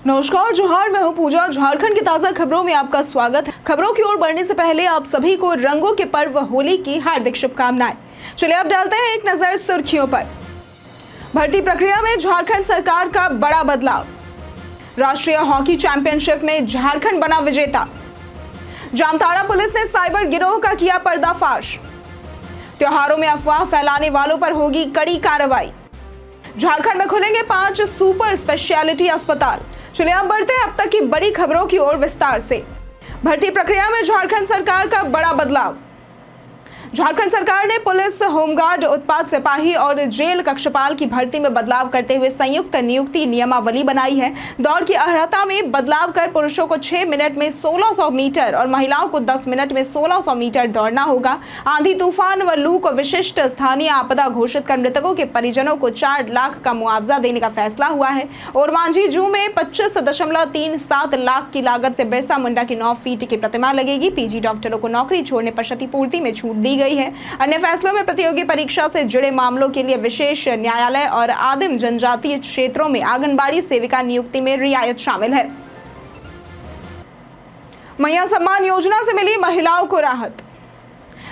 नमस्कार, जोहार। मैं हूं पूजा। झारखंड की ताजा खबरों में आपका स्वागत है। खबरों की ओर बढ़ने से पहले आप सभी को रंगों के पर्व होली की हार्दिक शुभकामनाएं। चलिए अब डालते हैं एक नजर सुर्खियों पर। भर्ती प्रक्रिया में झारखंड सरकार का बड़ा बदलाव। राष्ट्रीय हॉकी चैंपियनशिप में झारखंड बना विजेता। जामताड़ा पुलिस ने साइबर गिरोह का किया पर्दाफाश। त्योहारों में अफवाह फैलाने वालों पर होगी कड़ी कार्रवाई। झारखंड में खुलेंगे 5 सुपर स्पेशलिटी अस्पताल। चलिए अब बढ़ते हैं अब तक की बड़ी खबरों की ओर विस्तार से। भर्ती प्रक्रिया में झारखंड सरकार का बड़ा बदलाव। झारखंड सरकार ने पुलिस, होमगार्ड, उत्पाद सिपाही और जेल कक्षपाल की भर्ती में बदलाव करते हुए संयुक्त नियुक्ति नियमावली बनाई है। दौड़ की अर्हता में बदलाव कर पुरुषों को 6 मिनट में 1600 मीटर और महिलाओं को 10 मिनट में 1600 मीटर दौड़ना होगा। आंधी, तूफान व लू को विशिष्ट स्थानीय आपदा घोषित कर मृतकों के परिजनों को 4 लाख का मुआवजा देने का फैसला हुआ है। और मांझी जू में 25.37 लाख की लागत से बिरसा मुंडा की 9 फीट की प्रतिमा लगेगी। पीजी डॉक्टरों को नौकरी छोड़ने पर क्षतिपूर्ति में छूट दी गई है। अन्य फैसलों में प्रतियोगी परीक्षा से जुड़े मामलों के लिए विशेष न्यायालय और आदिम जनजातीय क्षेत्रों में आंगनबाड़ी सेविका नियुक्ति में रियायत शामिल है। मैया सम्मान योजना से मिली महिलाओं को राहत।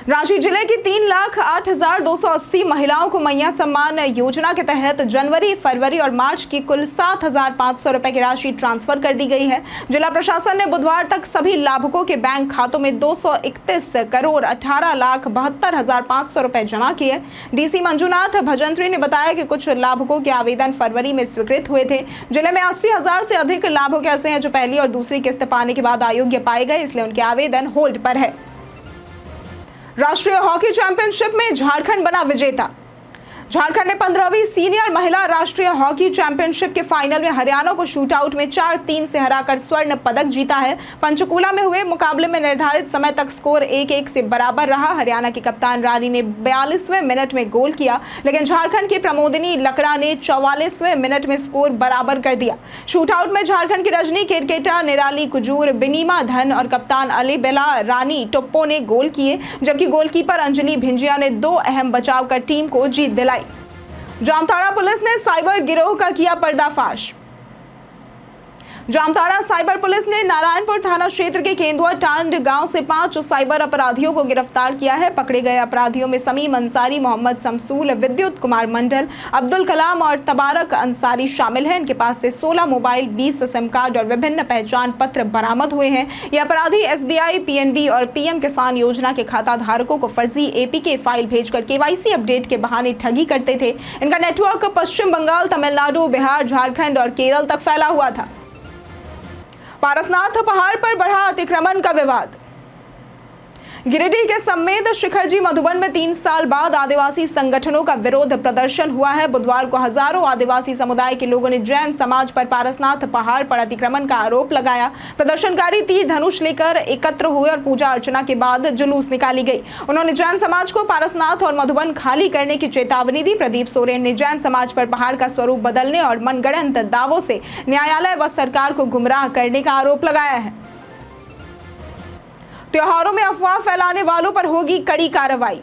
रांची जिले की 3,08,280 महिलाओं को मैया सम्मान योजना के तहत जनवरी, फरवरी और मार्च की कुल 7,500 रुपए की राशि ट्रांसफर कर दी गई है। जिला प्रशासन ने बुधवार तक सभी लाभुकों के बैंक खातों में 231,18,72,500 रुपए जमा किए। डीसी मंजूनाथ भजंत्री ने बताया कि कुछ लाभुकों के आवेदन फरवरी में स्वीकृत हुए थे। जिले में 80,000 से अधिक लाभुक ऐसे हैं जो पहली और दूसरी किस्त पाने के बाद अयोग्य पाए गए, इसलिए उनके आवेदन होल्ड पर है। राष्ट्रीय हॉकी चैंपियनशिप में झारखंड बना विजेता। झारखंड ने 15वीं सीनियर महिला राष्ट्रीय हॉकी चैंपियनशिप के फाइनल में हरियाणा को शूटआउट में 4-3 से हराकर स्वर्ण पदक जीता है। पंचकूला में हुए मुकाबले में निर्धारित समय तक स्कोर 1-1 से बराबर रहा। हरियाणा की कप्तान रानी ने 42वें मिनट में गोल किया, लेकिन झारखंड की प्रमोदिनी लकड़ा ने 44वें मिनट में स्कोर बराबर कर दिया। शूटआउट में झारखंड की रजनी केरकेटा, निराली कुजूर, बिनीमा धन और कप्तान अली बेला रानी टोप्पो ने गोल किए, जबकि गोलकीपर अंजलि भिंजिया ने 2 अहम बचाव कर टीम को जीत दिलाई। जामताड़ा पुलिस ने साइबर गिरोह का किया पर्दाफाश। जामताड़ा साइबर पुलिस ने नारायणपुर थाना क्षेत्र के केंदुआ टांड गांव से 5 साइबर अपराधियों को गिरफ्तार किया है। पकड़े गए अपराधियों में समीम अंसारी, मोहम्मद शमसूल, विद्युत कुमार मंडल, अब्दुल कलाम और तबारक अंसारी शामिल हैं। इनके पास से 16 मोबाइल, 20 सिम कार्ड और विभिन्न पहचान पत्र बरामद हुए हैं। ये अपराधी एसबीआई, पीएनबी और पीएम किसान योजना के खाता धारकों को फर्जी एपीके फाइल भेजकर केवाईसी अपडेट के बहाने ठगी करते थे। इनका नेटवर्क पश्चिम बंगाल, तमिलनाडु, बिहार, झारखंड और केरल तक फैला हुआ था। पारसनाथ पहाड़ पर बढ़ा अतिक्रमण का विवाद। गिरिडीह के समेत शिखरजी मधुबन में 3 साल बाद आदिवासी संगठनों का विरोध प्रदर्शन हुआ है। बुधवार को हजारों आदिवासी समुदाय के लोगों ने जैन समाज पर पारसनाथ पहाड़ पर अतिक्रमण का आरोप लगाया। प्रदर्शनकारी तीर धनुष लेकर एकत्र हुए और पूजा अर्चना के बाद जुलूस निकाली गई। उन्होंने जैन समाज को पारसनाथ और मधुबन खाली करने की चेतावनी दी। प्रदीप सोरेन ने जैन समाज पर पहाड़ का स्वरूप बदलने और मनगढ़ंत दावों से न्यायालय व सरकार को गुमराह करने का आरोप लगाया है। त्योहारों में अफवाह फैलाने वालों पर होगी कड़ी कार्रवाई।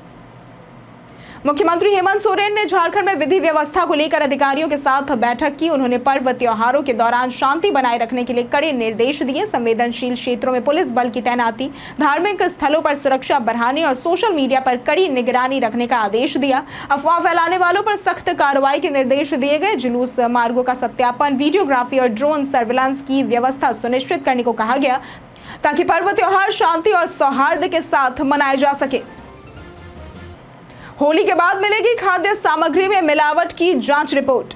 मुख्यमंत्री हेमंत सोरेन ने झारखंड में विधि व्यवस्था को लेकर अधिकारियों के साथ बैठक की। उन्होंने पर्व त्योहारों के दौरान शांति बनाए रखने के लिए कड़े निर्देश दिए। संवेदनशील क्षेत्रों में पुलिस बल की तैनाती, धार्मिक स्थलों पर सुरक्षा बढ़ाने और सोशल मीडिया पर कड़ी निगरानी रखने का आदेश दिया। अफवाह फैलाने वालों पर सख्त कार्रवाई के निर्देश दिए गए। जुलूस मार्गों का सत्यापन, वीडियोग्राफी और ड्रोन सर्विलांस की व्यवस्था सुनिश्चित करने को कहा गया, ताकि पर्व त्योहार शांति और सौहार्द के साथ मनाए जा सके। होली के बाद मिलेगी खाद्य सामग्री में मिलावट की जांच रिपोर्ट।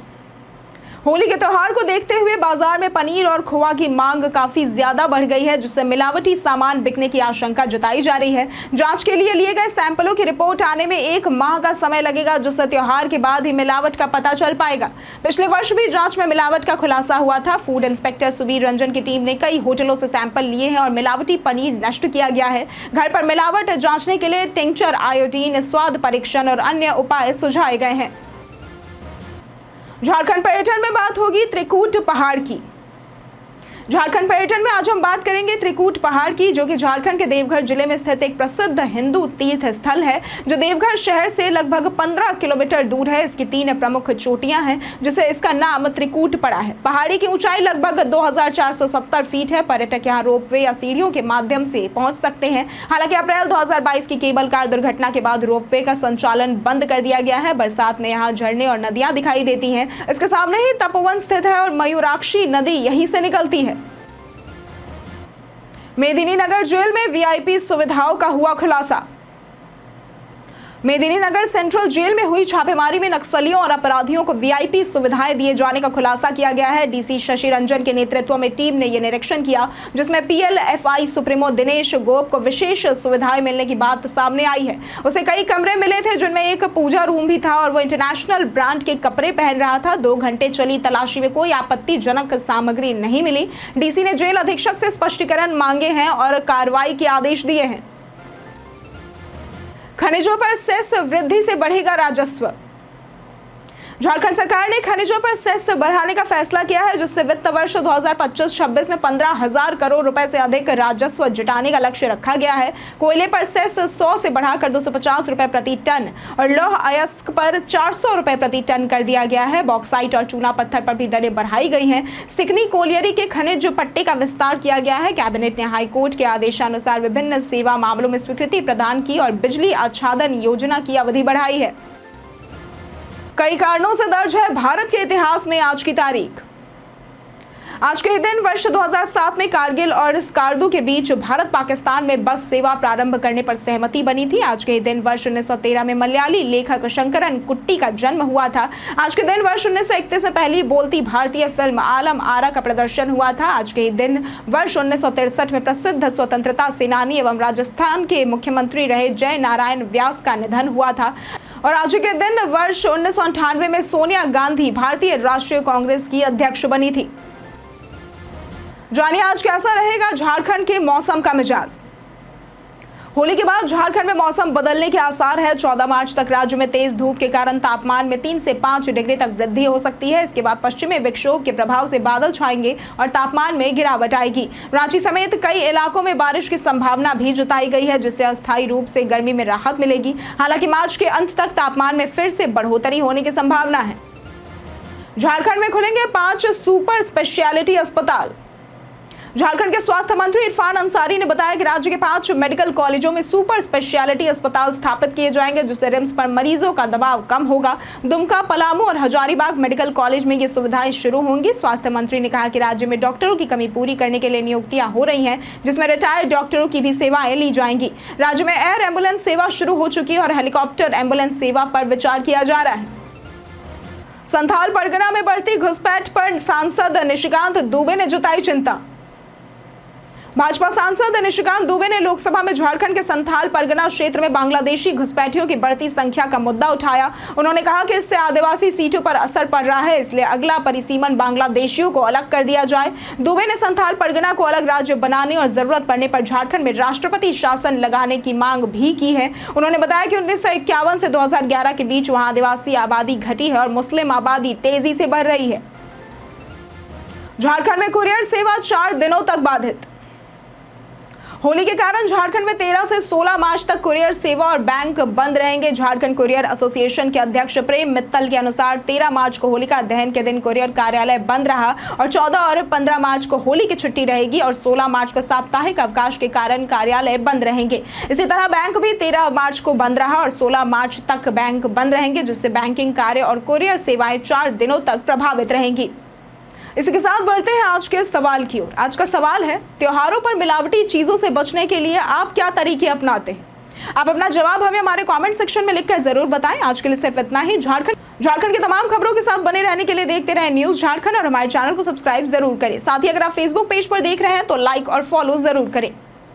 होली के त्योहार को देखते हुए बाजार में पनीर और खोआ की मांग काफी ज्यादा बढ़ गई है, जिससे मिलावटी सामान बिकने की आशंका जताई जा रही है। जांच के लिए गए सैंपलों की रिपोर्ट आने में 1 माह का समय लगेगा, जिससे त्योहार के बाद ही मिलावट का पता चल पाएगा। पिछले वर्ष भी जांच में मिलावट का खुलासा हुआ था। फूड इंस्पेक्टर सुबीर रंजन की टीम ने कई होटलों से सैंपल लिए हैं और मिलावटी पनीर नष्ट किया गया है। घर पर मिलावट जांचने के लिए टिंचर, आयोडीन, स्वाद परीक्षण और अन्य उपाय सुझाए गए हैं। झारखंड पर्यटन में बात होगी त्रिकूट पहाड़ की। झारखंड पर्यटन में आज हम बात करेंगे त्रिकूट पहाड़ की, जो कि झारखंड के देवघर जिले में स्थित एक प्रसिद्ध हिंदू तीर्थ स्थल है, जो देवघर शहर से लगभग 15 किलोमीटर दूर है। इसकी 3 प्रमुख चोटियां हैं, जिससे इसका नाम त्रिकूट पड़ा है। पहाड़ी की ऊंचाई लगभग 2470 फीट है। पर्यटक यहाँ रोपवे या सीढ़ियों के माध्यम से पहुंच सकते हैं। हालांकि अप्रैल 2022 की केबल कार दुर्घटना के बाद रोपवे का संचालन बंद कर दिया गया है। बरसात में यहाँ झरने और नदियां दिखाई देती हैं। इसके सामने ही तपोवन स्थित है और मयूराक्षी नदी यहीं से निकलती है। मेदिनीनगर जेल में वीआईपी सुविधाओं का हुआ खुलासा। मेदिनीनगर सेंट्रल जेल में हुई छापेमारी में नक्सलियों और अपराधियों को वीआईपी सुविधाएं दिए जाने का खुलासा किया गया है। डीसी शशि रंजन के नेतृत्व में टीम ने यह निरीक्षण किया, जिसमें पीएलएफआई सुप्रीमो दिनेश गोप को विशेष सुविधाएं मिलने की बात सामने आई है। उसे कई कमरे मिले थे, जिनमें एक पूजा रूम भी था और वो इंटरनेशनल ब्रांड के कपड़े पहन रहा था। 2 घंटे चली तलाशी में कोई आपत्तिजनक सामग्री नहीं मिली। डीसी ने जेल अधीक्षक से स्पष्टीकरण मांगे हैं और कार्रवाई के आदेश दिए हैं। खनिजों पर सेस वृद्धि से बढ़ेगा राजस्व। झारखंड सरकार ने खनिजों पर सेस बढ़ाने का फैसला किया है, जिससे वित्त वर्ष 2025-26 में 15,000 करोड़ रुपए से अधिक राजस्व जुटाने का लक्ष्य रखा गया है। कोयले पर सेस 100 से बढ़ाकर 250 रुपए प्रति टन और लौह अयस्क पर 400 रुपए प्रति टन कर दिया गया है। बॉक्साइट और चूना पत्थर पर भी दरें बढ़ाई गई हैं। सिकनी कोलियरी के खनिज पट्टे का विस्तार किया गया है। कैबिनेट ने हाईकोर्ट के आदेशानुसार विभिन्न सेवा मामलों में स्वीकृति प्रदान की और बिजली आच्छादन योजना की अवधि बढ़ाई है। कई कारणों से दर्ज है भारत के इतिहास में आज की तारीख। आज के दिन वर्ष 2007 में कारगिल और स्कार्दू के बीच भारत पाकिस्तान में बस सेवा प्रारंभ करने पर सहमति बनी थी। आज के दिन वर्ष 1913 में मलयाली लेखक शंकरन कुट्टी का जन्म हुआ था। आज के दिन वर्ष 1931 में पहली बोलती भारतीय फिल्म आलम आरा का प्रदर्शन हुआ था। आज के दिन वर्ष 1963 में प्रसिद्ध स्वतंत्रता सेनानी एवं राजस्थान के मुख्यमंत्री रहे जय नारायण व्यास का निधन हुआ था। और आज के दिन वर्ष 1998 में सोनिया गांधी भारतीय राष्ट्रीय कांग्रेस की अध्यक्ष बनी थी। जानिए आज कैसा रहेगा झारखंड के मौसम का मिजाज। होली के बाद झारखंड में मौसम बदलने के आसार है। 14 मार्च तक राज्य में तेज धूप के कारण तापमान में 3 से 5 डिग्री तक वृद्धि हो सकती है। इसके बाद पश्चिमी विक्षोभ के प्रभाव से बादल छाएंगे और तापमान में गिरावट आएगी। रांची समेत कई इलाकों में बारिश की संभावना भी जताई गई है, जिससे अस्थायी रूप से गर्मी में राहत मिलेगी। हालांकि मार्च के अंत तक तापमान में फिर से बढ़ोतरी होने की संभावना है। झारखंड में खुलेंगे 5 सुपर स्पेशलिटी अस्पताल। झारखंड के स्वास्थ्य मंत्री इरफान अंसारी ने बताया कि राज्य के 5 मेडिकल कॉलेजों में सुपर स्पेशलिटी अस्पताल स्थापित किए जाएंगे, जिससे रिम्स पर मरीजों का दबाव कम होगा। दुमका, पलामू और हजारीबाग मेडिकल कॉलेज में ये सुविधाएं शुरू होंगी। स्वास्थ्य मंत्री ने कहा कि राज्य में डॉक्टरों की कमी पूरी करने के लिए नियुक्तियां हो रही हैं, जिसमें रिटायर्ड डॉक्टरों की भी सेवाएं ली जाएंगी। राज्य में एयर एम्बुलेंस सेवा शुरू हो चुकी है और हेलीकॉप्टर एम्बुलेंस सेवा पर विचार किया जा रहा है। संथाल परगना में बढ़ती घुसपैठ पर सांसद निशिकांत दुबे ने जताई चिंता। भाजपा सांसद निशिकांत दुबे ने लोकसभा में झारखंड के संथाल परगना क्षेत्र में बांग्लादेशी घुसपैठियों की बढ़ती संख्या का मुद्दा उठाया। उन्होंने कहा कि इससे आदिवासी सीटों पर असर पड़ रहा है, इसलिए अगला परिसीमन बांग्लादेशियों को अलग कर दिया जाए। दुबे ने संथाल परगना को अलग राज्य बनाने और जरूरत पड़ने पर झारखंड में राष्ट्रपति शासन लगाने की मांग भी की है। उन्होंने बताया कि 1951 से 2011 के बीच वहां आदिवासी आबादी घटी है और मुस्लिम आबादी तेजी से बढ़ रही है। झारखंड में कुरियर सेवा 4 दिनों तक बाधित। होली के कारण झारखंड में 13 से 16 मार्च तक कुरियर सेवा और बैंक बंद रहेंगे। झारखंड कुरियर एसोसिएशन के अध्यक्ष प्रेम मित्तल के अनुसार 13 मार्च को होलिका दहन के दिन कुरियर कार्यालय बंद रहा और 14 और 15 मार्च को होली की छुट्टी रहेगी और 16 मार्च को साप्ताहिक अवकाश के कारण कार्यालय बंद रहेंगे। इसी तरह बैंक भी 13 मार्च को बंद रहा और 16 मार्च तक बैंक बंद रहेंगे, जिससे बैंकिंग कार्य और कुरियर सेवाएं 4 दिनों तक प्रभावित रहेंगी। इसी के साथ बढ़ते हैं आज के सवाल की ओर। आज का सवाल है, त्योहारों पर मिलावटी चीजों से बचने के लिए आप क्या तरीके अपनाते हैं? आप अपना जवाब हमें हमारे कमेंट सेक्शन में लिखकर जरूर बताएं। आज के लिए सिर्फ इतना ही। झारखंड की तमाम खबरों के साथ बने रहने के लिए देखते रहें न्यूज झारखंड और हमारे चैनल को सब्सक्राइब जरूर करें। साथ ही अगर आप फेसबुक पेज पर देख रहे हैं तो लाइक और फॉलो जरूर करें।